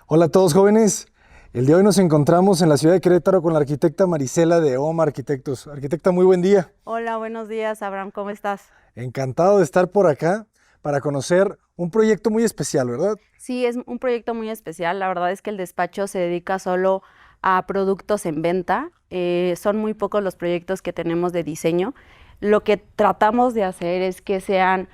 Hola a todos jóvenes, el día de hoy nos encontramos en la ciudad de Querétaro con la arquitecta Marisela de OMA Arquitectos. Arquitecta, muy buen día. Hola, buenos días, Abraham, ¿cómo estás? Encantado de estar por acá para conocer un proyecto muy especial, ¿verdad? Sí, es un proyecto muy especial. La verdad es que el despacho se dedica solo a productos en venta. Son muy pocos los proyectos que tenemos de diseño. Lo que tratamos de hacer es que sean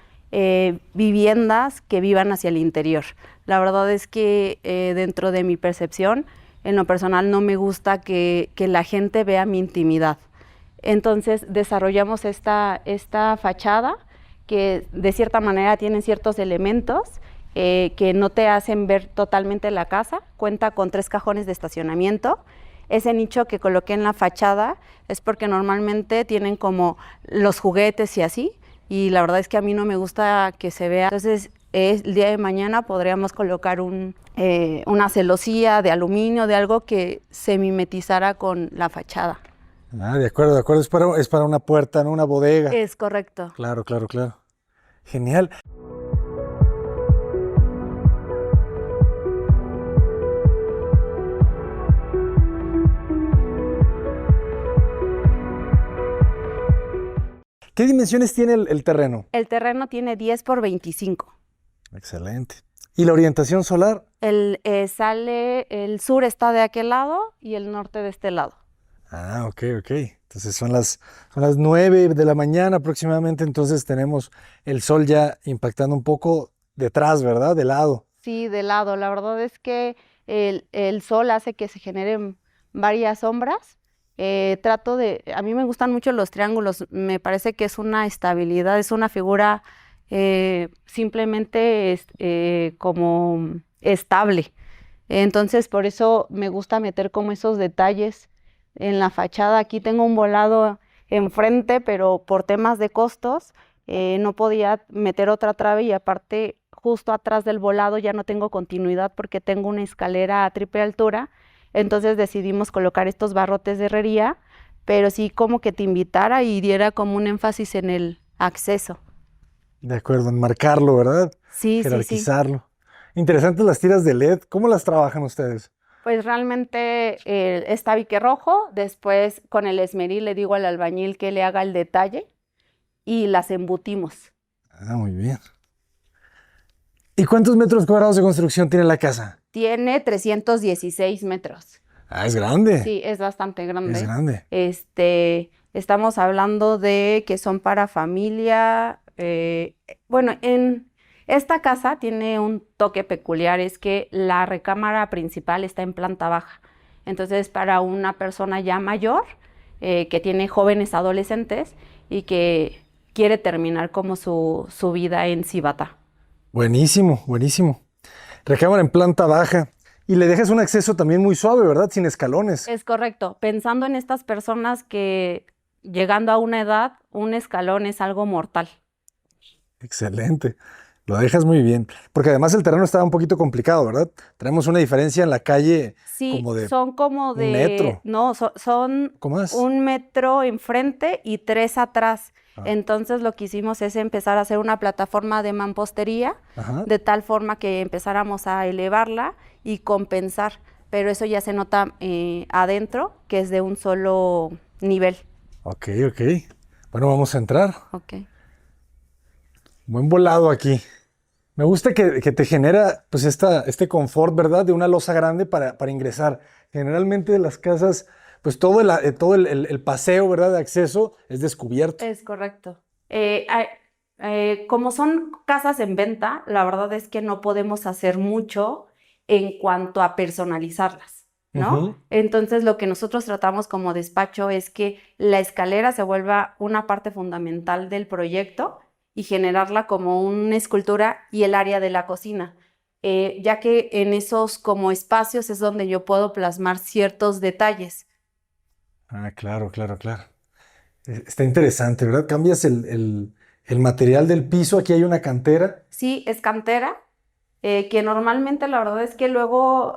viviendas que vivan hacia el interior. La verdad es que dentro de mi percepción, en lo personal, no me gusta que la gente vea mi intimidad. Entonces desarrollamos esta fachada que de cierta manera tiene ciertos elementos que no te hacen ver totalmente la casa. Cuenta con 3 cajones de estacionamiento. Ese nicho que coloqué en la fachada es porque normalmente tienen como los juguetes y así, y la verdad es que a mí no me gusta que se vea. Entonces el día de mañana podríamos colocar una celosía de aluminio, de algo que se mimetizara con la fachada. Ah, de acuerdo, es para una puerta, ¿no? Una bodega. Es correcto. Claro, claro, claro. Genial. ¿Qué dimensiones tiene el terreno? El terreno tiene 10 por 25. Excelente. ¿Y la orientación solar? El sur está de aquel lado y el norte de este lado. Ah, ok, ok. Entonces son las 9 de la mañana aproximadamente, entonces tenemos el sol ya impactando un poco detrás, ¿verdad? De lado. Sí, de lado. La verdad es que el sol hace que se generen varias sombras. A mí me gustan mucho los triángulos. Me parece que es una estabilidad, es una figura simplemente como estable. Entonces, por eso me gusta meter como esos detalles en la fachada. Aquí tengo un volado enfrente, pero por temas de costos no podía meter otra trave, y aparte, justo atrás del volado ya no tengo continuidad porque tengo una escalera a triple altura. Entonces decidimos colocar estos barrotes de herrería, pero sí como que te invitara y diera como un énfasis en el acceso. De acuerdo, enmarcarlo, ¿verdad? Sí, sí, sí. Jerarquizarlo. Interesantes las tiras de LED. ¿Cómo las trabajan ustedes? Pues realmente es tabique rojo. Después con el esmeril le digo al albañil que le haga el detalle y las embutimos. Ah, muy bien. ¿Y cuántos metros cuadrados de construcción tiene la casa? Tiene 316 metros. Ah, es grande. Sí, es bastante Es grande. grande. Estamos hablando de que son para familia. Bueno, en esta casa tiene un toque peculiar, es que la recámara principal está en planta baja. Entonces, para una persona ya mayor, que tiene jóvenes adolescentes y que quiere terminar como su vida en Cibata. Buenísimo, buenísimo. Recámara en planta baja. Y le dejas un acceso también muy suave, ¿verdad? Sin escalones. Es correcto. Pensando en estas personas que llegando a una edad, un escalón es algo mortal. Excelente. Lo dejas muy bien. Porque además el terreno estaba un poquito complicado, ¿verdad? Tenemos una diferencia en la calle Sí, como de son como un metro. no, son ¿Cómo más? 1 metro enfrente y 3 atrás. Ah, Entonces lo que hicimos es empezar a hacer una plataforma de mampostería, ajá. de tal forma que empezáramos a elevarla y compensar. Pero eso ya se nota adentro, que es de un solo nivel. Ok, ok. Bueno, vamos a entrar. Ok. Buen volado aquí. Me gusta que te genera pues este confort, ¿verdad? De una losa grande para ingresar. Generalmente las casas, pues todo el paseo, ¿verdad? De acceso es descubierto. Es correcto. Como son casas en venta, la verdad es que no podemos hacer mucho en cuanto a personalizarlas, ¿no? Ujú. Entonces, lo que nosotros tratamos como despacho es que la escalera se vuelva una parte fundamental del proyecto y generarla como una escultura, y el área de la cocina, ya que en esos como espacios es donde yo puedo plasmar ciertos detalles. Ah, claro, claro, claro. Está interesante, ¿verdad? Cambias el material del piso. Aquí hay una cantera. Sí, es cantera, que normalmente la verdad es que luego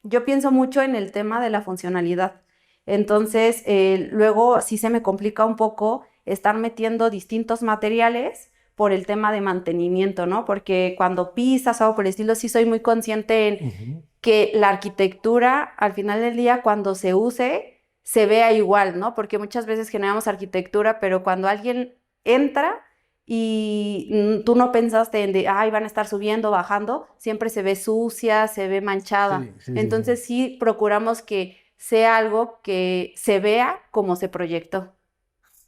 yo pienso mucho en el tema de la funcionalidad. Entonces, luego sí se me complica un poco estar metiendo distintos materiales por el tema de mantenimiento, ¿no? Porque cuando pisas o algo por el estilo, sí soy muy consciente en que la arquitectura, al final del día, cuando se use, se vea igual, ¿no? Porque muchas veces generamos arquitectura, pero cuando alguien entra y tú no pensaste en de, ay, van a estar subiendo, bajando, siempre se ve sucia, se ve manchada. Sí. Entonces sí procuramos que sea algo que se vea como se proyectó.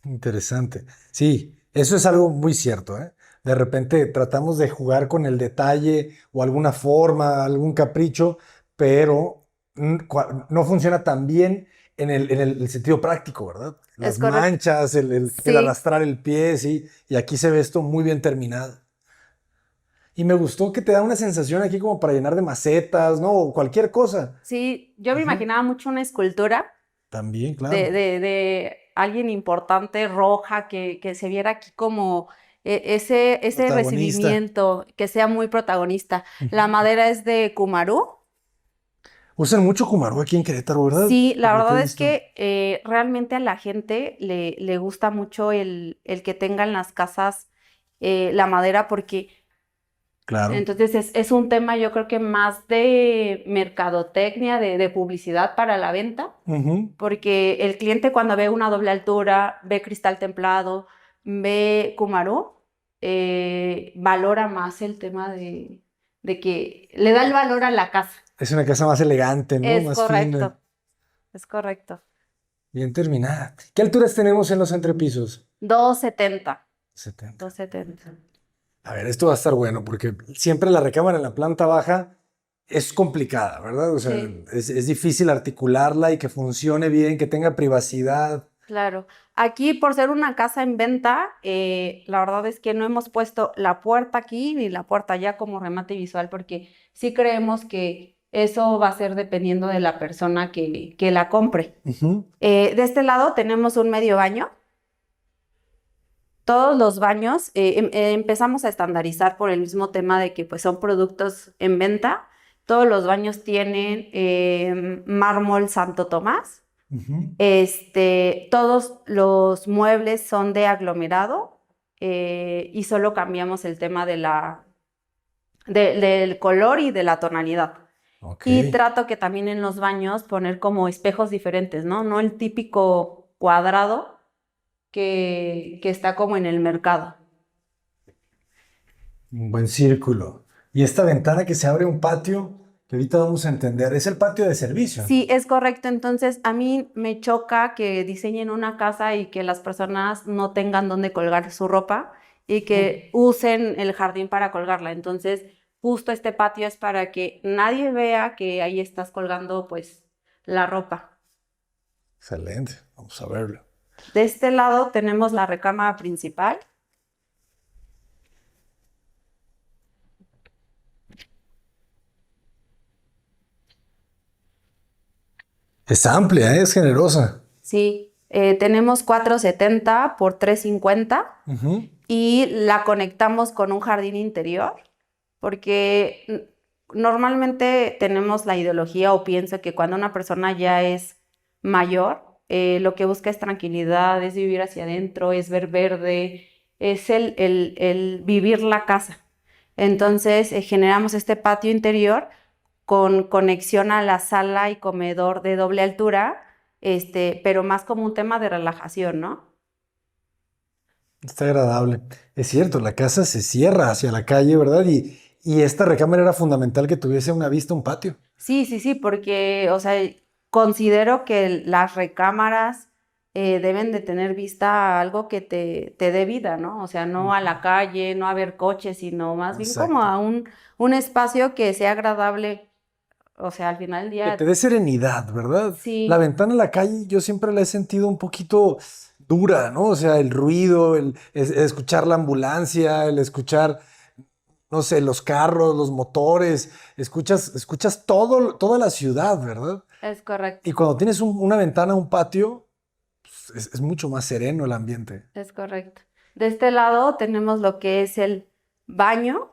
Interesante. Sí, eso es algo muy cierto, ¿eh? De repente tratamos de jugar con el detalle o alguna forma, algún capricho, pero no funciona tan bien en el sentido práctico, ¿verdad? Es Las correcto. manchas, el Sí, arrastrar el pie, sí, y aquí se ve esto muy bien terminado. Y me gustó que te da una sensación aquí como para llenar de macetas, ¿no? O cualquier cosa. sí, yo me Ujú. imaginaba mucho una escultura También, de, claro. de, de alguien importante, roja, que se viera aquí como ese Protagonista. recibimiento, que sea muy protagonista. La Ujú. madera es de Cumarú. Usan mucho Kumaru aquí en Querétaro, ¿verdad? Sí, la Por lo que he verdad es visto. que realmente a la gente le gusta mucho el que tengan las casas la madera porque Claro. entonces es un tema yo creo que más de mercadotecnia, de publicidad para la venta, Ujú. porque el cliente cuando ve una doble altura, ve cristal templado, ve Cumarú, valora más el tema de que le da el valor a la casa. Es una casa más elegante, ¿no? Es Más fina, correcto, es correcto. bien terminada. ¿Qué alturas tenemos en los entrepisos? 270, 70. 270. A ver, esto va a estar bueno porque siempre la recámara en la planta baja es complicada, ¿verdad? O sea, Sí, es difícil articularla y que funcione bien, que tenga privacidad. claro. Aquí, por ser una casa en venta, la verdad es que no hemos puesto la puerta aquí ni la puerta allá como remate visual, porque sí creemos que eso va a ser dependiendo de la persona que la compre. Ujú. De este lado tenemos un medio baño. Todos los baños empezamos a estandarizar por el mismo tema de que pues, son productos en venta. Todos los baños tienen mármol Santo Tomás. Ujú. Todos los muebles son de aglomerado y solo cambiamos el tema del color y de la tonalidad. Ok. Y trato que también en los baños poner como espejos diferentes, ¿no? No el típico cuadrado que está como en el mercado. Un buen círculo. Y esta ventana que se abre a un patio, que ahorita vamos a entender, es el patio de servicio. Sí, es correcto. Entonces, a mí me choca que diseñen una casa y que las personas no tengan dónde colgar su ropa y que usen el jardín para colgarla. Entonces, justo este patio es para que nadie vea que ahí estás colgando, pues, la ropa. Excelente. Vamos a verlo. De este lado tenemos la recámara principal. Es amplia, ¿eh? Es generosa. Sí, tenemos 470 por 350 Ujú. y la conectamos con un jardín interior porque normalmente tenemos la ideología o pienso que cuando una persona ya es mayor, lo que busca es tranquilidad, es vivir hacia adentro, es ver verde, es el vivir la casa. Entonces generamos este patio interior con conexión a la sala y comedor de doble altura, pero más como un tema de relajación, ¿no? Está agradable. Es cierto, la casa se cierra hacia la calle, ¿verdad? Y esta recámara era fundamental que tuviese una vista a un patio. Sí, sí, sí, porque, o sea, considero que las recámaras deben de tener vista a algo que te dé vida, ¿no? O sea, no a Ujú. la calle, no a ver coches, sino más bien como Exacto. a un espacio que sea agradable. O sea, al final del Que te día, dé serenidad, ¿verdad? La sí, ventana a la calle yo siempre la he sentido un poquito dura, ¿no? O sea, el ruido, escuchar la ambulancia, el escuchar, no sé, los carros, los motores, escuchas todo, toda la ciudad, ¿verdad? es correcto, Y cuando tienes una ventana, un patio, pues, es mucho más sereno el ambiente. es correcto. De este lado tenemos lo que es el baño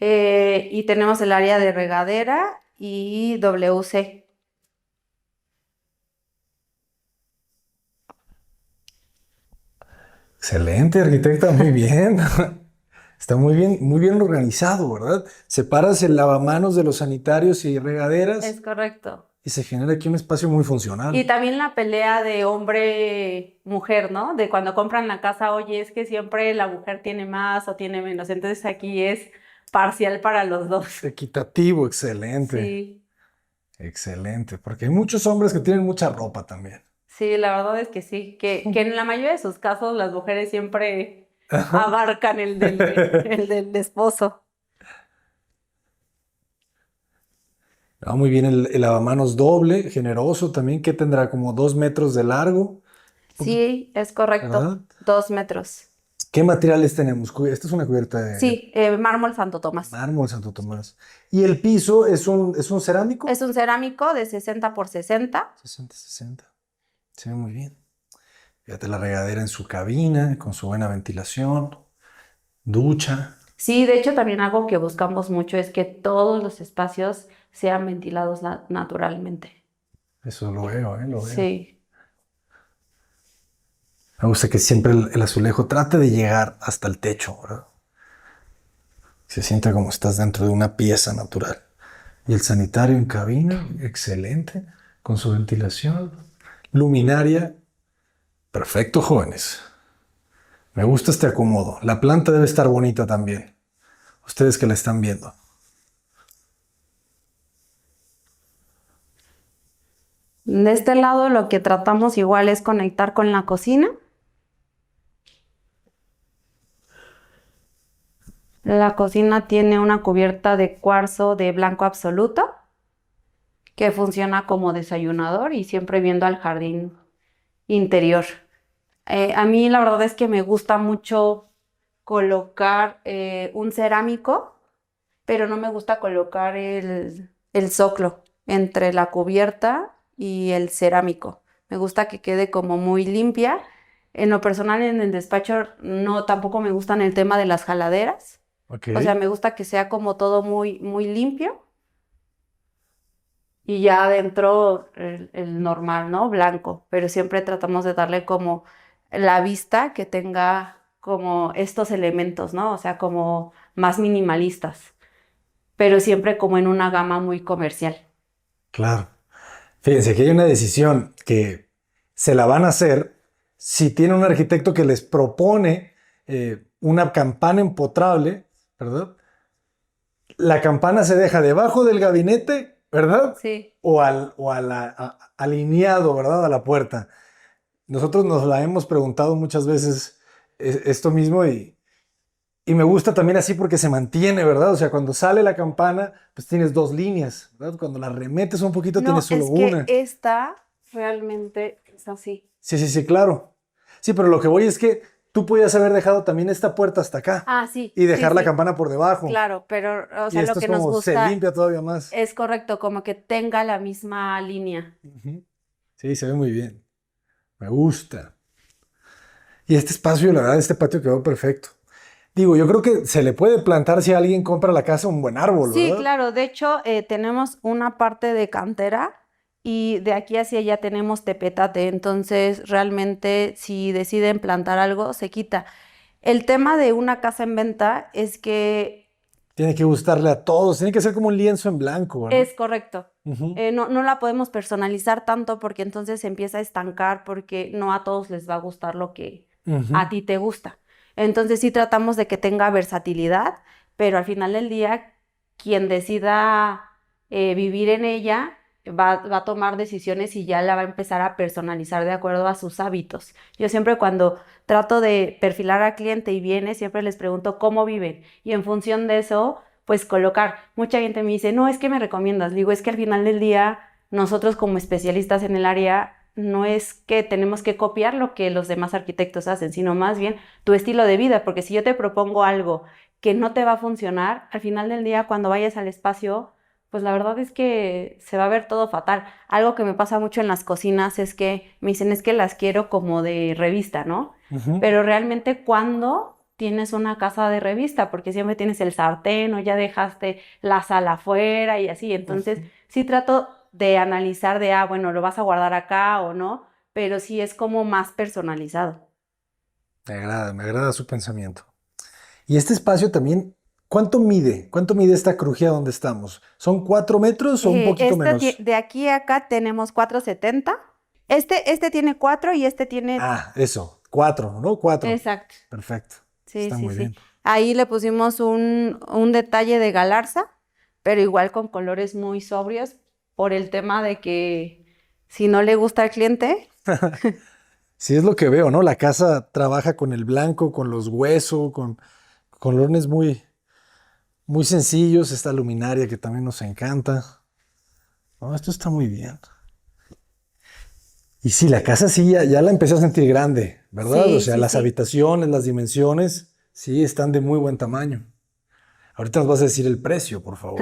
y tenemos el área de regadera y WC. Excelente, arquitecta, muy bien. Está muy bien organizado, ¿verdad? Separas el lavamanos de los sanitarios y regaderas Es correcto. y se genera aquí un espacio muy Y funcional. también la pelea de hombre-mujer, ¿no? De cuando compran la casa, oye, es que siempre la mujer tiene más o tiene menos. Entonces aquí es parcial para los dos. Equitativo, excelente, Sí, excelente, porque hay muchos hombres que tienen mucha ropa también. sí, la verdad es que sí. Que en la mayoría de sus casos las mujeres siempre Ajá. abarcan el del esposo. Ah, muy bien, el lavamanos doble, generoso también, que tendrá como 2 metros de largo, Sí, es correcto. ¿verdad? 2 metros. ¿Qué materiales tenemos? Esta es una cubierta de Sí, mármol Santo Tomás. mármol Santo Tomás. ¿Y el piso es un Es cerámico? un cerámico de 60 por 60. 60. Se ve muy bien. Fíjate la regadera en su cabina, con su buena ventilación, ducha. Sí, de hecho también algo que buscamos mucho es que todos los espacios sean ventilados naturalmente. Eso lo veo, lo veo. Sí, Me gusta que siempre el azulejo trate de llegar hasta el techo, ¿verdad? Se sienta como estás dentro de una pieza natural. Y el sanitario en cabina, excelente, con su ventilación. Luminaria, perfecto, jóvenes. Me gusta este acomodo. La planta debe estar bonita también. Ustedes que la están viendo. de este lado lo que tratamos igual es conectar con la cocina. La cocina tiene una cubierta de cuarzo de blanco absoluto que funciona como desayunador y siempre viendo al jardín interior. A mí la verdad es que me gusta mucho colocar un cerámico, pero no me gusta colocar el zoclo entre la cubierta y el cerámico. Me gusta que quede como muy limpia. En lo personal, en el despacho, no, tampoco me gustan el tema de las jaladeras. Ok, O sea, me gusta que sea como todo muy, muy limpio y ya adentro el normal, ¿no? Blanco. Pero siempre tratamos de darle como la vista que tenga como estos elementos, ¿no? O sea, como más minimalistas, pero siempre como en una gama muy comercial. claro. Fíjense que hay una decisión que se la van a hacer si tiene un arquitecto que les propone una campana empotrable, ¿verdad? La campana se deja debajo del gabinete, ¿verdad? Sí. Alineado, ¿verdad? A la puerta. Nosotros nos la hemos preguntado muchas veces esto mismo y me gusta también así porque se mantiene, ¿verdad? O sea, cuando sale la campana, pues tienes dos líneas, ¿verdad? Cuando la remetes un poquito, tienes No, solo es que una. esta realmente es así. Sí, sí, sí, claro. Sí, pero lo que voy es que tú podías haber dejado también esta puerta hasta acá Ah, sí, y sí, dejar la sí, campana por debajo. claro, pero, o Y sea, lo esto es que nos como se gusta limpia todavía más. es correcto, como que tenga la misma línea. Ujú. Sí, se ve muy bien. Me gusta. Y este espacio, la verdad, este patio quedó perfecto. Digo, yo creo que se le puede plantar si alguien compra la casa un buen árbol, Sí, ¿verdad? claro, de hecho, tenemos una parte de cantera y de aquí hacia allá tenemos tepetate, entonces realmente si deciden plantar algo, se quita. El tema de una casa en venta es que Tiene que gustarle a todos. Tiene que ser como un lienzo en blanco, ¿verdad? es correcto. Ujú, No la podemos personalizar tanto porque entonces se empieza a estancar porque no a todos les va a gustar lo que ujú. a ti te gusta. Entonces sí tratamos de que tenga versatilidad, pero al final del día quien decida vivir en ella va a tomar decisiones y ya la va a empezar a personalizar de acuerdo a sus hábitos. Yo siempre cuando trato de perfilar al cliente y viene, siempre les pregunto cómo viven y en función de eso pues colocar. Mucha gente me dice, no, es que me recomiendas. Digo, es que al final del día, nosotros como especialistas en el área, no es que tenemos que copiar lo que los demás arquitectos hacen, sino más bien tu estilo de vida, porque si yo te propongo algo que no te va a funcionar, al final del día, cuando vayas al espacio, pues la verdad es que se va a ver todo fatal. Algo que me pasa mucho en las cocinas es que me dicen, es que las quiero como de revista, ¿no? Ujú. Pero realmente cuando tienes una casa de revista, porque siempre tienes el sartén o ya dejaste la sala afuera y así. Entonces, Ujú. sí trato de analizar de, bueno, lo vas a guardar acá o no, pero sí es como más personalizado. Me agrada su pensamiento. Y este espacio también, ¿cuánto mide? ¿Cuánto mide esta crujía donde estamos? ¿Son 4 metros o un poquito menos? De aquí a acá tenemos 4,70. Este tiene 4 y este tiene... Ah, eso, 4, ¿no? 4. Exacto. Perfecto. Sí, Está sí, muy sí. bien. Ahí le pusimos un detalle de galarza, pero igual con colores muy sobrios por el tema de que si no le gusta al cliente, Sí, es lo que veo, ¿no? La casa trabaja con el blanco, con los huesos, con colores muy, muy sencillos. Esta luminaria que también nos encanta. No, esto está muy bien. Y sí, la casa sí, ya la empecé a sentir grande, ¿verdad? O sí, sea, sí, las sí. habitaciones, las dimensiones, sí, están de muy buen tamaño. Ahorita nos vas a decir el precio, por favor.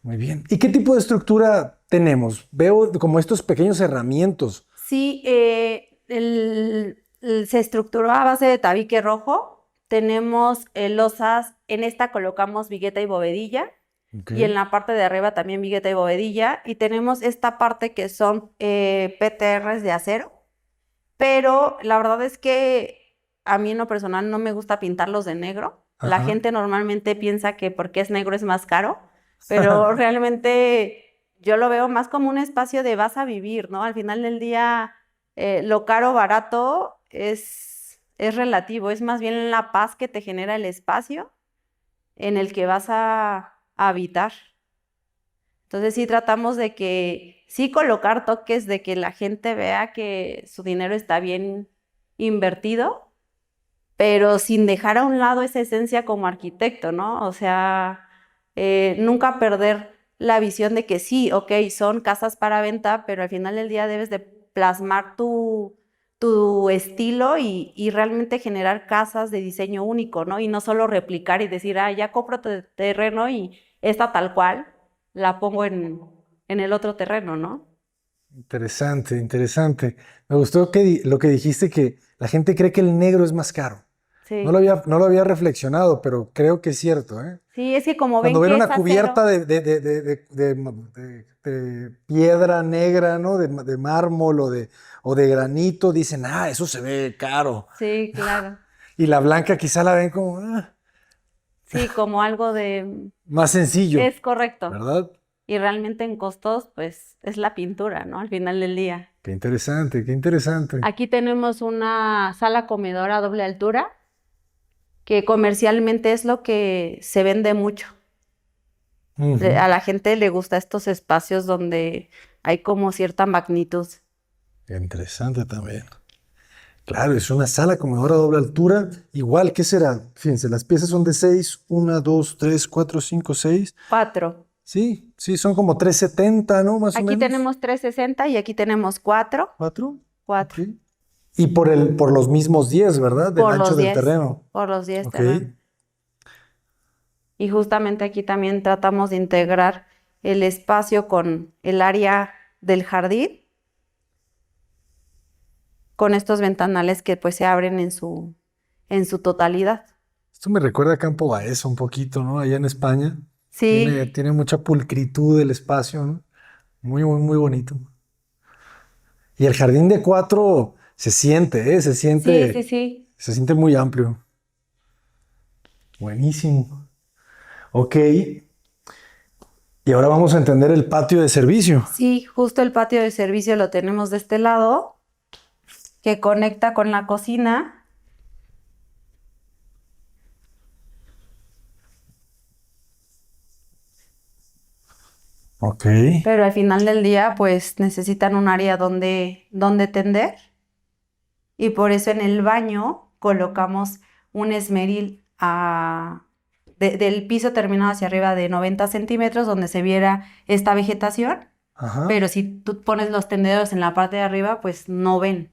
Muy bien. ¿Y qué tipo de estructura tenemos? Veo como estos pequeños herramientas. Sí, se estructuró a base de tabique rojo. Tenemos losas, en esta colocamos vigueta y bovedilla. Ok. Y en la parte de arriba también vigueta y bovedilla. Y tenemos esta parte que son PTRs de acero. Pero la verdad es que a mí en lo personal no me gusta pintarlos de negro. La Ajá. gente normalmente piensa que porque es negro es más caro, pero realmente yo lo veo más como un espacio de vas a vivir, ¿no? Al final del día, lo caro o barato es relativo, es más bien la paz que te genera el espacio en el que vas a habitar. Entonces sí tratamos de que, sí colocar toques de que la gente vea que su dinero está bien invertido, pero sin dejar a un lado esa esencia como arquitecto, ¿no? O sea, nunca perder la visión de que sí, ok, son casas para venta, pero al final del día debes de plasmar tu estilo y realmente generar casas de diseño único, ¿no? Y no solo replicar y decir, ah, ya compro tu terreno y esta tal cual la pongo en el otro terreno, ¿no? Interesante, interesante. Me gustó lo que dijiste, que la gente cree que el negro es más caro. Sí. No lo había reflexionado, pero creo que es cierto, ¿eh? Sí, es que como Cuando ven ven que es una acero, cubierta de piedra negra, ¿no? De mármol o de granito, dicen, ah, eso se ve caro. sí, claro. Y la blanca quizá la ven como Sí, como algo de... más sencillo, Es correcto. ¿verdad? Y realmente en costos, pues es la pintura, ¿no? Al final del día. Qué interesante, qué interesante. Aquí tenemos una sala comedora a doble altura, que comercialmente es lo que se vende mucho. Ujú. A la gente le gusta estos espacios donde hay como cierta magnitud. Qué interesante también. Claro, es una sala comedora a doble altura. Igual, ¿qué será? Fíjense, las piezas son de 6, 1, 2, 3, 4, 5, 6. 4. Sí, sí, son como 370, ¿no? Más o Aquí menos. tenemos 360 y aquí tenemos 4. 4. 4. Ok. Y por los mismos 10, ¿verdad? Del Por ancho los del 10. terreno. Por los 10 Ok. terrenos. Y justamente aquí también tratamos de integrar el espacio con el área del jardín, con estos ventanales que pues se abren en su totalidad. Esto me recuerda a Campo Baeza un poquito, ¿no? Allá en España. Sí, Tiene mucha pulcritud el espacio, ¿no? Muy, muy, muy bonito. Y el jardín de 4 se siente, ¿eh? sí, sí, sí. Se siente muy amplio. Buenísimo. Ok. Y ahora vamos a entender el patio de servicio. Sí, justo el patio de servicio lo tenemos de este lado, que conecta con la cocina. Ok. Pero al final del día, pues necesitan un área donde tender. Y por eso en el baño colocamos un esmeril del piso terminado hacia arriba de 90 centímetros, donde se viera esta vegetación. Ajá. Pero si tú pones los tendederos en la parte de arriba, pues no ven.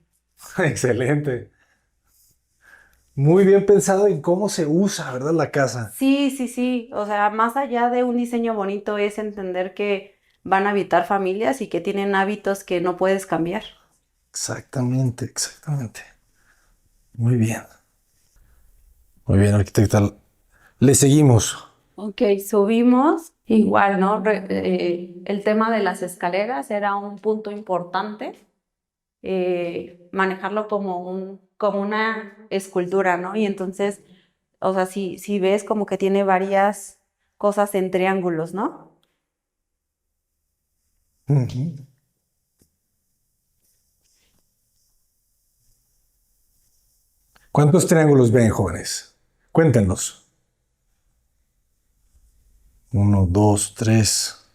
Excelente. Muy bien pensado en cómo se usa, ¿verdad? La casa. Sí, sí, sí. O sea, más allá de un diseño bonito es entender que van a habitar familias y que tienen hábitos que no puedes cambiar. Exactamente, exactamente. Muy bien. Muy bien, arquitecta. Le seguimos. Ok, subimos. Igual, ¿no? El tema de las escaleras era un punto importante. manejarlo como una escultura, ¿no? Y entonces, o sea, si ves como que tiene varias cosas en triángulos, ¿no? Ujú. ¿Cuántos triángulos ven, jóvenes? Cuéntenos. Uno, dos, tres,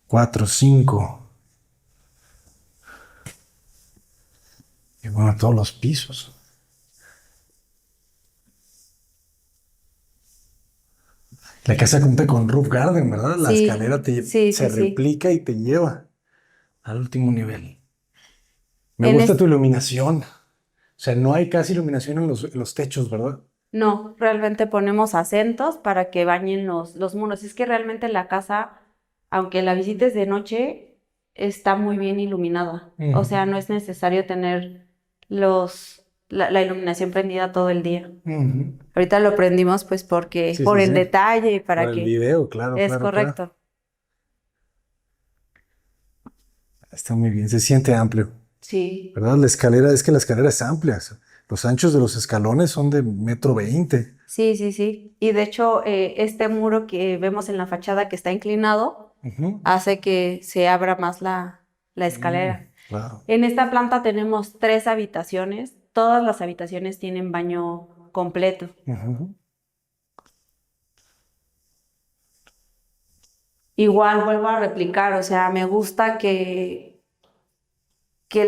cuatro, cinco. Y bueno, todos los pisos. La casa cuenta con roof garden, ¿verdad? La escalera Sí, sí, se sí, sí. replica y te lleva al último nivel. Me En gusta es- tu iluminación. O sea, no hay casi iluminación en los techos, ¿verdad? no, realmente ponemos acentos para que bañen los muros. Es que realmente la casa, aunque la visites de noche, está muy bien iluminada. O Ujú, sea, no es necesario tener la iluminación prendida todo el día. ujú. Ahorita lo prendimos pues porque, Sí, por sí, el sí. detalle y Por para el que video, claro, es claro, claro. correcto. Está muy bien, se siente amplio, Sí, ¿verdad? La escalera, es que la escalera es amplia. Los anchos de los escalones son de 1,20 m. sí, sí, sí. Y de hecho, este muro que vemos en la fachada que está inclinado Ujú. hace que se abra más la escalera. Claro. En esta planta tenemos 3 habitaciones. Todas las habitaciones tienen baño completo. Ujú. Igual vuelvo a replicar, o sea, me gusta que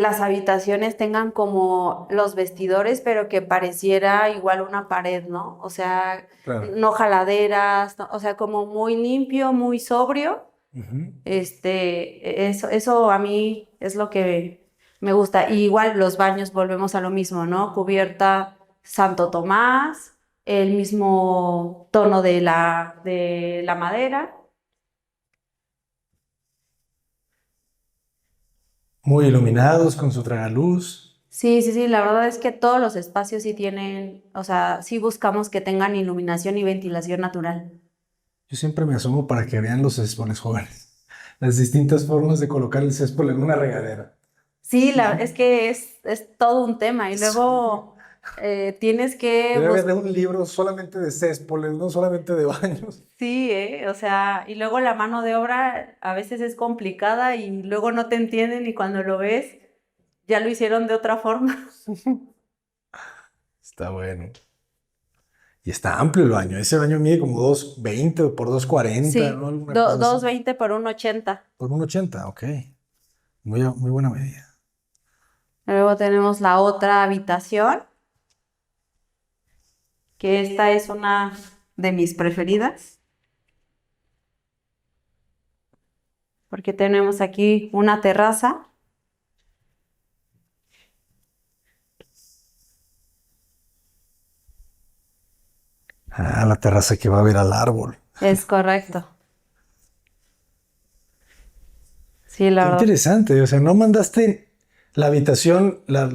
las habitaciones tengan como los vestidores, pero que pareciera igual una pared, ¿no? O sea, Claro. no jaladeras, o sea, como muy limpio, muy sobrio. Ujú. Eso a mí es lo que me gusta. Y igual los baños volvemos a lo mismo, ¿no? Cubierta Santo Tomás, el mismo tono de la madera. Muy iluminados con su tragaluz. Sí, sí, sí, la verdad es que todos los espacios sí tienen, o sea, sí buscamos que tengan iluminación y ventilación natural. Yo siempre me asomo para que vean los céspoles jóvenes. Las distintas formas de colocar el céspol en una regadera. Sí, es que es todo un tema y Sí. luego tienes que Debe buscar. haber un libro solamente de céspoles, no solamente de baños. Sí, o sea, y luego la mano de obra a veces es complicada y luego no te entienden y cuando lo ves ya lo hicieron de otra forma. Está bueno. Y está amplio el baño. Ese baño mide como 2,20 por 2,40, ¿no? Sí, Alguna cosa así. 220 por 180. Por 1,80, ok. Muy buena medida. Luego tenemos la otra habitación, que esta es una de mis preferidas, porque tenemos aquí una terraza. Ah, la terraza que va a ver al árbol. Es correcto. Sí, la Qué verdad. interesante. O sea, no mandaste la habitación, la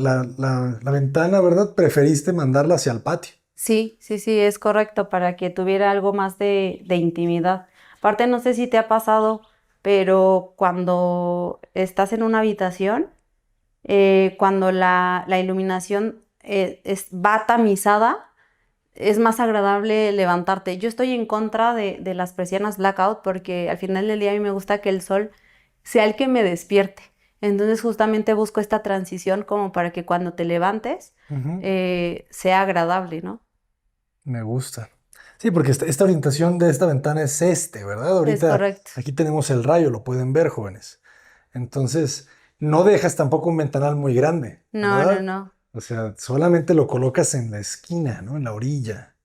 ventana, ¿verdad? Preferiste mandarla hacia el patio. Sí, sí, sí, es correcto para que tuviera algo más de intimidad. Aparte, no sé si te ha pasado, pero cuando estás en una habitación, cuando la iluminación va tamizada, es más agradable levantarte. Yo estoy en contra de las persianas blackout porque al final del día a mí me gusta que el sol sea el que me despierte. Entonces justamente busco esta transición como para que cuando te levantes Ujú. sea agradable, ¿no? Me gusta. Sí, porque esta orientación de esta ventana es este, ¿verdad? Es Ahorita correcto. aquí tenemos el rayo, lo pueden ver, jóvenes. Entonces, no dejas tampoco un ventanal muy grande, No, no, ¿verdad? no. O sea, solamente lo colocas en la esquina, ¿no? En la orilla.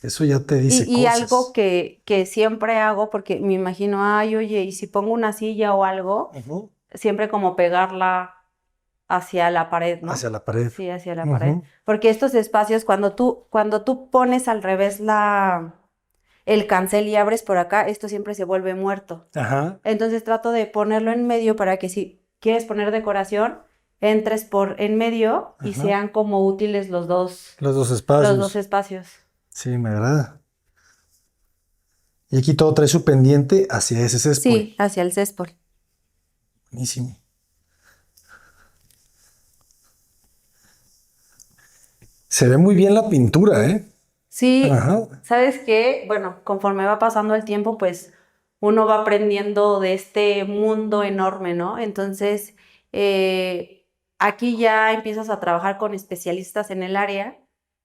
Eso ya te dice Y algo cosas. que siempre hago, porque me imagino, ay, oye, y si pongo una silla o algo, Ujú. siempre como pegarla hacia la pared, Hacia ¿no? la pared. Sí, hacia la pared. Ujú. Porque estos espacios, cuando tú pones al revés el cancel y abres por acá, esto siempre se vuelve muerto. Ajá. Entonces trato de ponerlo en medio para que si quieres poner decoración, entres por en medio y Ajá. sean como útiles Los dos los dos espacios. espacios. Sí, me agrada. Y aquí todo trae su pendiente hacia ese céspol. Sí, hacia el césped. Buenísimo. Se ve muy bien la pintura, ¿eh? Sí, Ajá. ¿sabes qué? Bueno, conforme va pasando el tiempo, pues uno va aprendiendo de este mundo enorme, ¿no? Entonces, aquí ya empiezas a trabajar con especialistas en el área.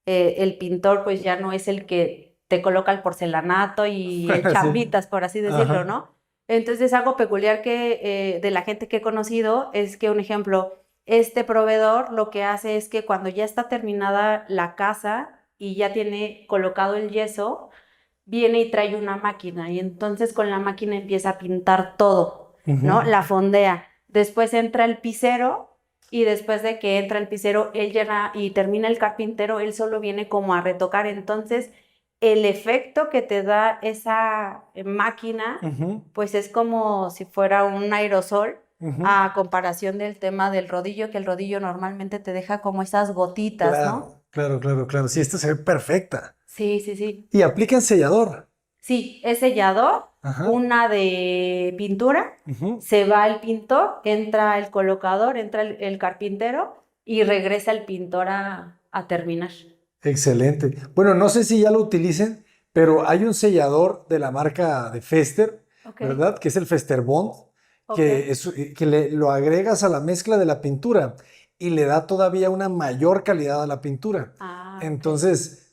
El pintor, pues ya no es el que te coloca el porcelanato y el Sí. chambitas, por así decirlo, Ajá. ¿no? Entonces, algo peculiar que de la gente que he conocido es que, un ejemplo, este proveedor lo que hace es que cuando ya está terminada la casa y ya tiene colocado el yeso, viene y trae una máquina y entonces con la máquina empieza a pintar todo, ¿no? Ujú. La fondea. Después entra el pisero y después de que entra el pisero, él llega y termina el carpintero, él solo viene como a retocar. Entonces, el efecto que te da esa máquina, Ujú. pues es como si fuera un aerosol Ujú. a comparación del tema del rodillo, que el rodillo normalmente te deja como esas gotitas, ¿no? Claro, claro, claro, claro. Sí, esta se ve perfecta. Sí, sí, sí. Y aplican sellador. Sí, es sellador, Ajá. una de pintura, Ujú. se va el pintor, entra el colocador, entra el carpintero y regresa el pintor a terminar. Excelente. Bueno, no sé si ya lo utilicen, pero hay un sellador de la marca de Fester, Ok, ¿verdad? Que es el Fester Bond, ok. lo agregas a la mezcla de la pintura y le da todavía una mayor calidad a la pintura. Ah, ok. Entonces,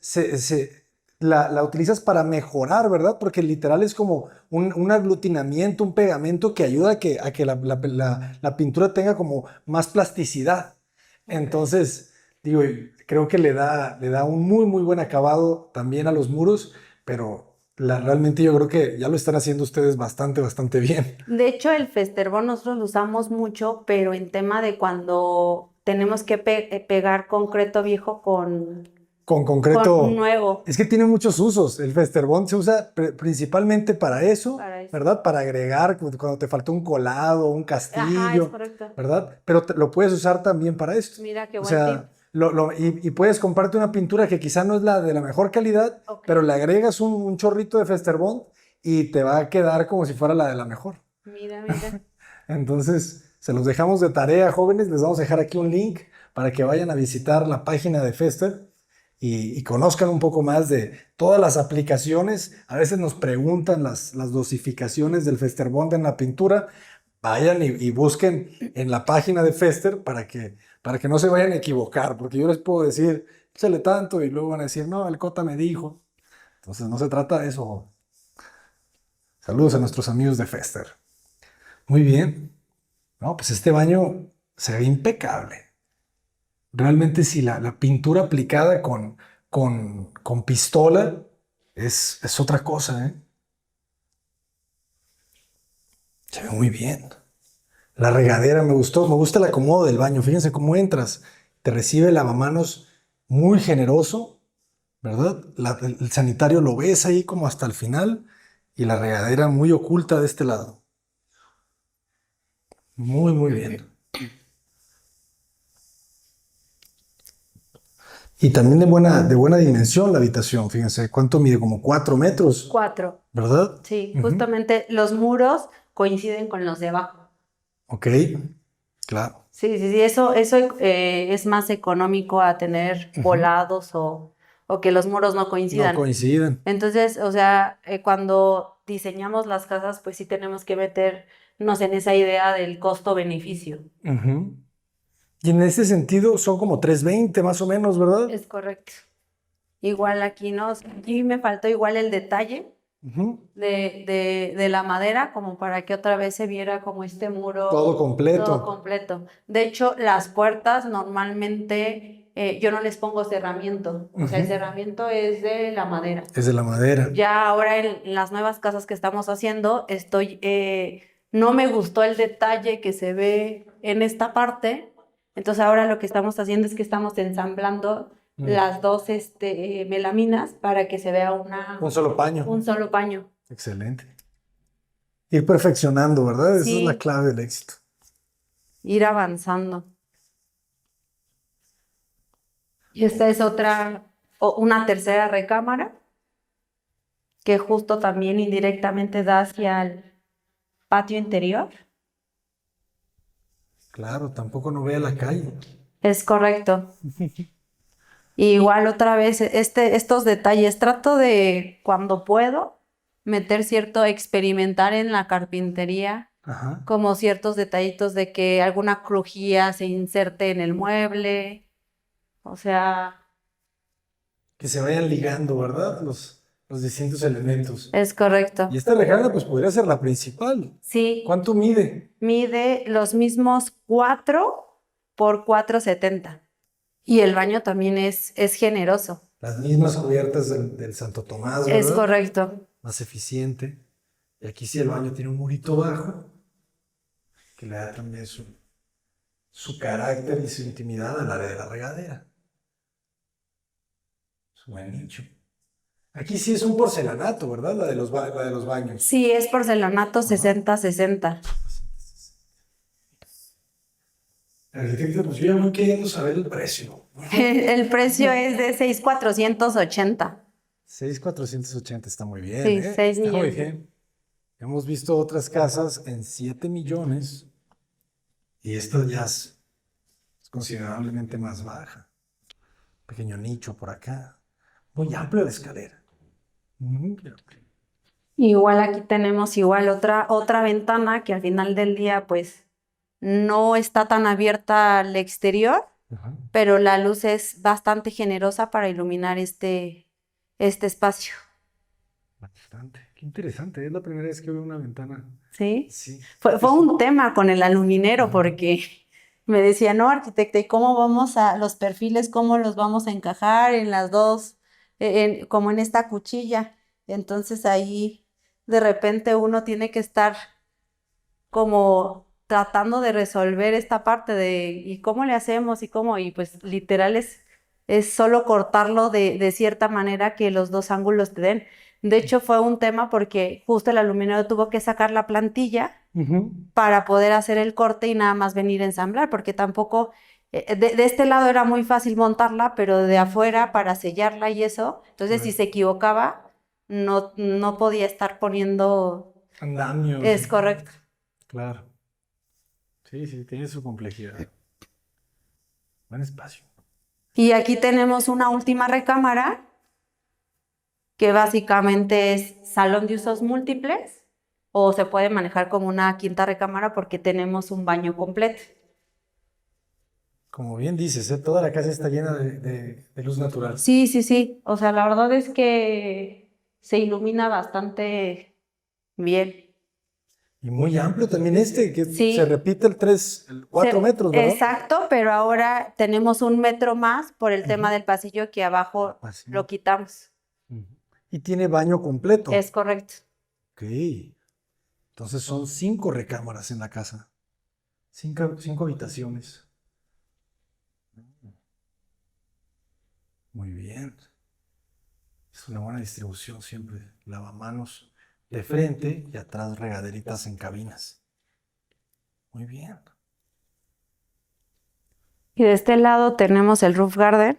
la utilizas para mejorar, ¿verdad? Porque literal es como un aglutinamiento, un pegamento que ayuda a que la pintura tenga como más plasticidad. Ok. Entonces, digo, creo que le da un muy, muy buen acabado también a los muros, pero realmente yo creo que ya lo están haciendo ustedes bastante, bastante bien. De hecho, el Festerbón nosotros lo usamos mucho, pero en tema de cuando tenemos que pegar concreto viejo Con con concreto, nuevo es que tiene muchos usos. El Festerbond se usa principalmente para eso, para eso. ¿verdad? Para agregar cuando te falta un colado, un Ajá, es castillo, correcto. ¿verdad? Pero lo puedes usar también para esto. Mira qué O buen tip. sea, y puedes comprarte una pintura que quizá no es la de la mejor calidad, Ok. pero le agregas un chorrito de Festerbond y te va a quedar como si fuera la de la mejor. Mira, mira. Entonces, se los dejamos de tarea, jóvenes. Les vamos a dejar aquí un link para que vayan a visitar la página de Fester y conozcan un poco más de todas las aplicaciones. A veces nos preguntan las dosificaciones del Festerbond en la pintura. Vayan y busquen en la página de Fester para que no se vayan a equivocar, porque yo les puedo decir, échale tanto y luego van a decir, no, el Cota me dijo. Entonces, no se trata de eso. Saludos a nuestros amigos de Fester. Muy bien. No, pues este baño se ve impecable. Realmente si la pintura aplicada con pistola es otra cosa, ¿eh? Se ve muy bien. La regadera me gustó, me gusta el acomodo del baño. Fíjense cómo entras. Te recibe el lavamanos muy generoso, ¿verdad? El sanitario lo ves ahí como hasta el final y la regadera muy oculta de este lado. Muy, muy bien. Y también de buena dimensión la habitación. Fíjense cuánto mide, como 4 metros, 4. ¿verdad? Sí, Ujú. justamente los muros coinciden con los de abajo. Ok, claro. Sí, sí, sí, eso es más económico a tener Ujú. volados o que los muros no No coincidan. coinciden. Entonces, o sea, cuando diseñamos las casas, pues sí tenemos que meternos en esa idea del costo-beneficio. Ujú. Y en ese sentido son como 320 más o menos, ¿verdad? Es correcto. Igual aquí, ¿no? O sea, aquí me faltó igual el detalle Ujú. de la madera, como para que otra vez se viera como este muro Todo completo. todo completo. De hecho, las puertas normalmente yo no les pongo cerramiento, o sea, el Ujú. cerramiento es de la madera. Es de la madera. Ya ahora en las nuevas casas que estamos haciendo, no me gustó el detalle que se ve en esta parte, entonces ahora lo que estamos haciendo es que estamos ensamblando Mm. las dos melaminas para que se vea Un solo paño. un solo paño. Excelente. Ir perfeccionando, ¿verdad? Esa es la Sí, clave del éxito. ir avanzando. Y esta es una tercera recámara que justo también indirectamente da hacia el patio interior. Claro, tampoco no vea la calle. Es correcto. Y igual otra vez, estos detalles, trato de, cuando puedo, meter experimentar en la carpintería, Ajá. como ciertos detallitos de que alguna crujía se inserte en el mueble, o sea, Que se vayan ligando, ¿verdad? Los distintos elementos. es correcto. Y esta rejarga, pues podría ser la principal. Sí, ¿Cuánto mide? mide los mismos 4 por 4,70. Y el baño también es generoso. Las mismas cubiertas del Santo Tomás, Es ¿verdad? correcto. Más eficiente. Y aquí sí el baño tiene un murito bajo, que le da también su carácter y su intimidad al área de la regadera. Su buen nicho. Aquí sí es un porcelanato, ¿verdad? La de los baños. Sí, es porcelanato 60-60. Arquitecto, pues yo ya voy queriendo saber el precio. El precio es de 6,480. 6,480 está muy bien, Sí, ¿eh? 6 Está muy millones. bien. Hemos visto otras casas en 7 millones y esta ya es considerablemente más baja. Pequeño nicho por acá. Muy amplia la escalera. Muy amplia. Igual aquí tenemos otra ventana que al final del día pues no está tan abierta al exterior, Ajá. pero la luz es bastante generosa para iluminar este espacio. Bastante. Qué interesante. Es la primera vez que veo una ventana. ¿Sí? Sí. Fue un tema con el aluminero Ajá. porque me decía, no, arquitecta, ¿y cómo vamos los perfiles, cómo los vamos a encajar en las dos, como en esta cuchilla? Entonces ahí de repente uno tiene que estar como tratando de resolver esta parte de ¿y cómo le hacemos? Y pues literal es solo cortarlo de cierta manera que los dos ángulos te den. De hecho, fue un tema porque justo el aluminero tuvo que sacar la plantilla Ujú. para poder hacer el corte y nada más venir a ensamblar, porque tampoco, de este lado era muy fácil montarla, pero de afuera para sellarla y eso, entonces si se equivocaba, no podía estar poniendo... Andamios. Es correcto. Claro. Sí, sí, tiene su complejidad. Buen espacio. Y aquí tenemos una última recámara, que básicamente es salón de usos múltiples, o se puede manejar como una quinta recámara porque tenemos un baño completo. Como bien dices, ¿eh? Toda la casa está llena de luz natural. Sí, sí, sí. O sea, la verdad es que se ilumina bastante bien. Y muy amplio también que Sí. se repite el 4 metros, ¿verdad? Exacto, pero ahora tenemos 1 metro más por el tema del pasillo que abajo Pasillo. lo quitamos. Ujú. Y tiene baño completo. Es correcto. Ok. Entonces son 5 recámaras en la casa. 5 habitaciones. Muy bien. Es una buena distribución siempre. Lavamanos de frente y atrás regaderitas en cabinas. Muy bien. Y de este lado tenemos el roof garden.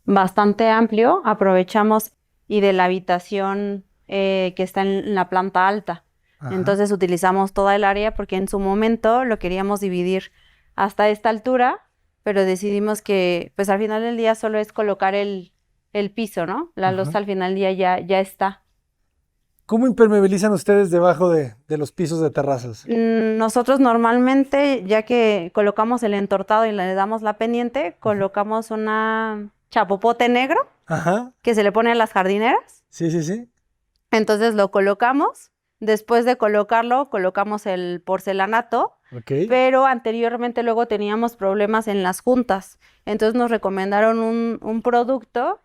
Bastante amplio. Aprovechamos y de la habitación que está en la planta alta. Ajá. Entonces utilizamos toda el área porque en su momento lo queríamos dividir hasta esta altura, pero decidimos que pues al final del día solo es colocar el piso, ¿no? La Ajá. losa al final del día ya está. ¿Cómo impermeabilizan ustedes debajo de los pisos de terrazas? Nosotros normalmente, ya que colocamos el entortado y le damos la pendiente, colocamos una chapopote negro Ajá. que se le pone a las jardineras. Sí, sí, sí. Entonces lo colocamos. Después de colocarlo, colocamos el porcelanato, Ok. pero anteriormente luego teníamos problemas en las juntas. Entonces nos recomendaron un producto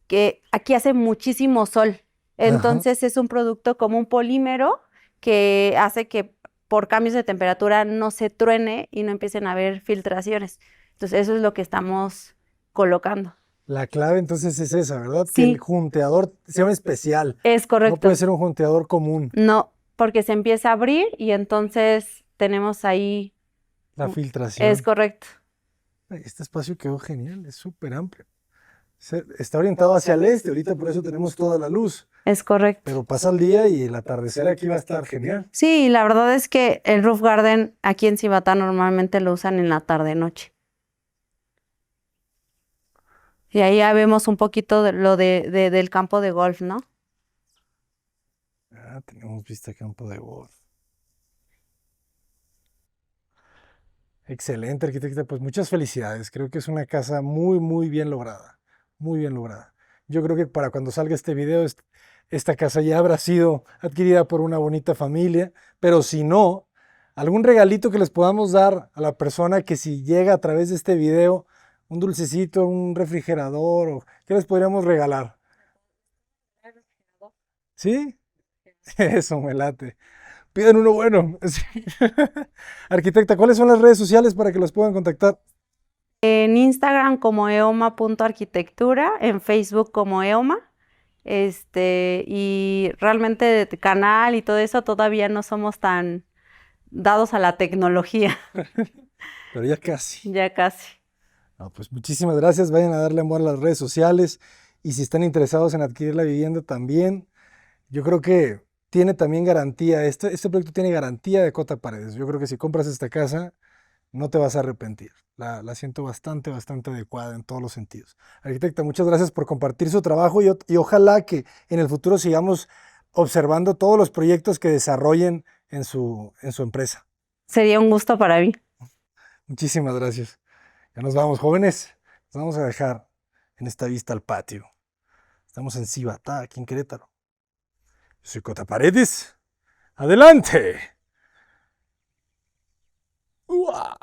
que aquí hace muchísimo sol. Entonces es un producto como un polímero que hace que por cambios de temperatura no se truene y no empiecen a haber filtraciones. Entonces eso es lo que estamos colocando. La clave entonces es esa, ¿verdad? Sí. Que el junteador sea especial. Es correcto. No puede ser un junteador común. No, porque se empieza a abrir y entonces tenemos ahí... La filtración. Es correcto. Este espacio quedó genial, es súper amplio. Está orientado hacia el este, ahorita por eso tenemos toda la luz. Es correcto. Pero pasa el día y el atardecer aquí va a estar genial. Sí, la verdad es que el roof garden aquí en Cibatá normalmente lo usan en la tarde-noche. Y ahí ya vemos un poquito de lo del campo de golf, ¿no? Ah, tenemos vista campo de golf. Excelente, arquitecta. Pues muchas felicidades. Creo que es una casa muy, muy bien lograda. Muy bien lograda. Yo creo que para cuando salga este video, esta casa ya habrá sido adquirida por una bonita familia. Pero si no, algún regalito que les podamos dar a la persona que si llega a través de este video, un dulcecito, un refrigerador, o ¿qué les podríamos regalar? ¿Sí? Eso me late. Piden uno bueno. Sí. Arquitecta, ¿cuáles son las redes sociales para que los puedan contactar? En Instagram como eoma.arquitectura, en Facebook como eoma. Y realmente de canal y todo eso todavía no somos tan dados a la tecnología, Pero ya casi. ya casi. No, pues muchísimas gracias. Vayan a darle amor a las redes sociales. Y si están interesados en adquirir la vivienda también, yo creo que tiene también garantía. Este proyecto tiene garantía de Cota Paredes. Yo creo que si compras esta casa, no te vas a arrepentir. La siento bastante, bastante adecuada en todos los sentidos. Arquitecta, muchas gracias por compartir su trabajo y ojalá que en el futuro sigamos observando todos los proyectos que desarrollen en su empresa. Sería un gusto para mí. Muchísimas gracias. Ya nos vamos, jóvenes. Nos vamos a dejar en esta vista al patio. Estamos en Cibatá, aquí en Querétaro. Yo soy Cota Paredes. ¡Adelante! ¡Uah!